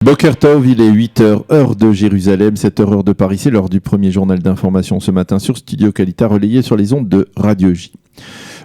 Boker Tov, il est 8h, heure de Jérusalem, 7h, heure de Paris. C'est l'heure du premier journal d'information ce matin sur Studio Kalita, relayé sur les ondes de Radio J.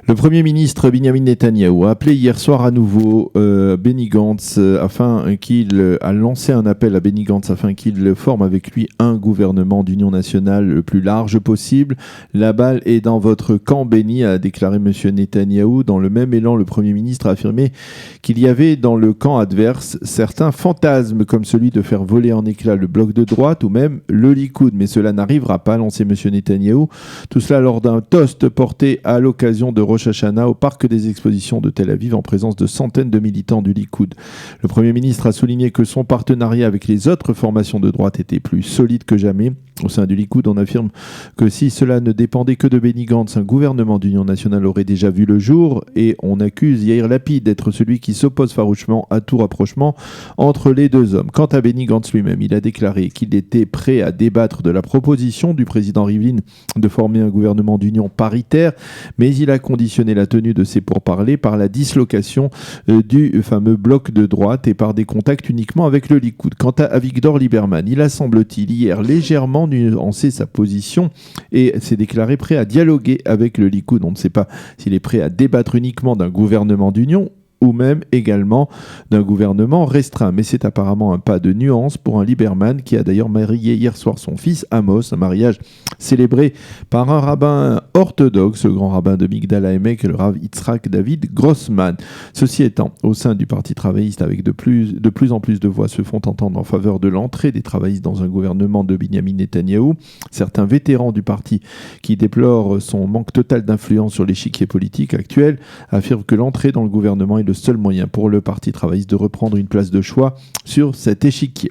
Le Premier ministre Benjamin Netanyahou a appelé hier soir à nouveau Benny Gantz afin qu'il a lancé un appel à Benny Gantz afin qu'il forme avec lui un gouvernement d'union nationale le plus large possible. La balle est dans votre camp, Benny, a déclaré M. Netanyahou. Dans le même élan, le Premier ministre a affirmé qu'il y avait dans le camp adverse certains fantasmes comme celui de faire voler en éclats le bloc de droite ou même le Likoud. Mais cela n'arrivera pas, a lancé M. Netanyahou. Tout cela lors d'un toast porté à l'occasion de Rosh Hashanah au parc des expositions de Tel Aviv en présence de centaines de militants du Likoud. Le Premier ministre a souligné que son partenariat avec les autres formations de droite était plus solide que jamais. Au sein du Likoud, on affirme que si cela ne dépendait que de Benny Gantz, un gouvernement d'union nationale aurait déjà vu le jour, et on accuse Yair Lapid d'être celui qui s'oppose farouchement à tout rapprochement entre les deux hommes. Quant à Benny Gantz lui-même, il a déclaré qu'il était prêt à débattre de la proposition du président Rivlin de former un gouvernement d'union paritaire, mais il a conditionné la tenue de ces pourparlers par la dislocation du fameux bloc de droite et par des contacts uniquement avec le Likoud. Quant à Avigdor Lieberman, il a, semble-t-il, hier légèrement nuancé sa position et s'est déclaré prêt à dialoguer avec le Likoud. On ne sait pas s'il est prêt à débattre uniquement d'un gouvernement d'union ou même également d'un gouvernement restreint. Mais c'est apparemment un pas de nuance pour un Lieberman qui a d'ailleurs marié hier soir son fils Amos, un mariage célébré par un rabbin orthodoxe, le grand rabbin de Migdal HaEmek, le Rav Yitzhak David Grossman. Ceci étant, au sein du Parti travailliste, avec de plus en plus de voix se font entendre en faveur de l'entrée des travaillistes dans un gouvernement de Benjamin Netanyahou. Certains vétérans du parti qui déplorent son manque total d'influence sur l'échiquier politique actuel affirment que l'entrée dans le gouvernement est le seul moyen pour le Parti travailliste de reprendre une place de choix sur cet échiquier.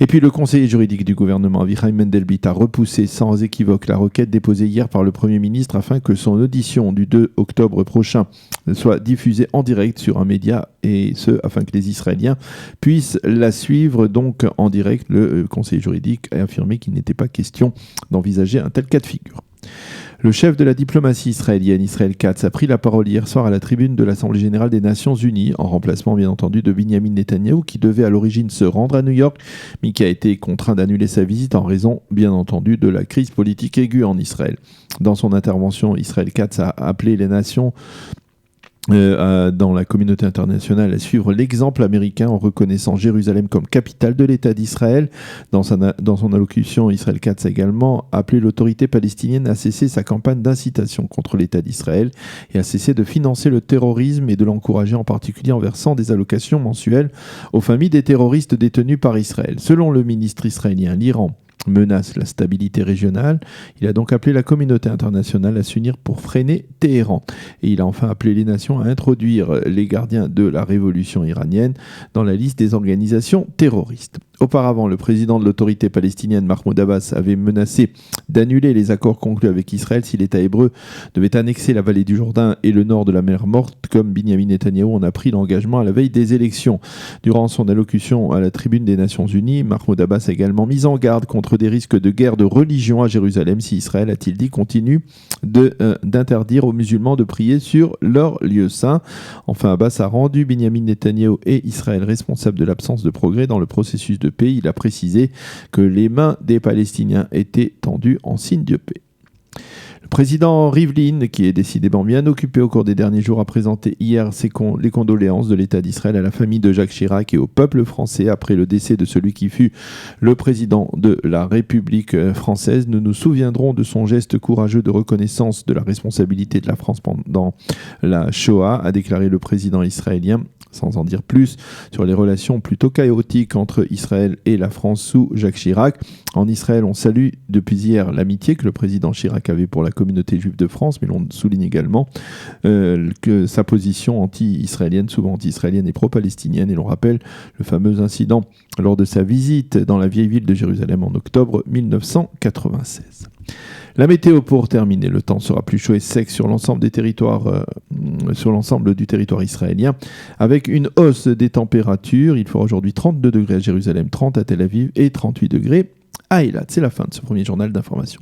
Et puis le conseiller juridique du gouvernement, Avichai Mendelblit, a repoussé sans équivoque la requête déposée hier par le Premier ministre afin que son audition du 2 octobre prochain soit diffusée en direct sur un média, et ce, afin que les Israéliens puissent la suivre donc en direct. Le conseiller juridique a affirmé qu'il n'était pas question d'envisager un tel cas de figure. Le chef de la diplomatie israélienne, Israël Katz, a pris la parole hier soir à la tribune de l'Assemblée générale des Nations unies, en remplacement bien entendu de Benjamin Netanyahou, qui devait à l'origine se rendre à New York, mais qui a été contraint d'annuler sa visite en raison bien entendu de la crise politique aiguë en Israël. Dans son intervention, Israël Katz a appelé les nations dans la communauté internationale à suivre l'exemple américain en reconnaissant Jérusalem comme capitale de l'État d'Israël. Dans son allocution, Israël Katz a également appelé l'autorité palestinienne à cesser sa campagne d'incitation contre l'État d'Israël et à cesser de financer le terrorisme et de l'encourager en particulier en versant des allocations mensuelles aux familles des terroristes détenus par Israël. Selon le ministre israélien, l'Iran menace la stabilité régionale. Il a donc appelé la communauté internationale à s'unir pour freiner Téhéran. Et il a enfin appelé les nations à introduire les gardiens de la révolution iranienne dans la liste des organisations terroristes. Auparavant, le président de l'autorité palestinienne, Mahmoud Abbas, avait menacé d'annuler les accords conclus avec Israël si l'État hébreu devait annexer la vallée du Jourdain et le nord de la mer Morte, comme Benjamin Netanyahou en a pris l'engagement à la veille des élections. Durant son allocution à la tribune des Nations Unies, Mahmoud Abbas a également mis en garde contre des risques de guerre de religion à Jérusalem si Israël, a-t-il dit, continue d'interdire aux musulmans de prier sur leur lieu saint. Enfin, Abbas a rendu Benjamin Netanyahou et Israël responsables de l'absence de progrès dans le processus de paix. Il a précisé que les mains des Palestiniens étaient tendues en signe de paix. Le président Rivlin, qui est décidément bien occupé au cours des derniers jours, a présenté hier les condoléances de l'État d'Israël à la famille de Jacques Chirac et au peuple français après le décès de celui qui fut le président de la République française. Nous nous souviendrons de son geste courageux de reconnaissance de la responsabilité de la France pendant la Shoah, a déclaré le président israélien, sans en dire plus sur les relations plutôt chaotiques entre Israël et la France sous Jacques Chirac. En Israël, on salue depuis hier l'amitié que le président Chirac avait pour la communauté juive de France, mais l'on souligne également que sa position anti-israélienne, souvent anti-israélienne et pro-palestinienne, et l'on rappelle le fameux incident lors de sa visite dans la vieille ville de Jérusalem en octobre 1996. La météo pour terminer, le temps sera plus chaud et sec sur l'ensemble des territoires, sur l'ensemble du territoire israélien, avec une hausse des températures. Il fera aujourd'hui 32 degrés à Jérusalem, 30 à Tel Aviv et 38 degrés à Eilat. C'est la fin de ce premier journal d'information.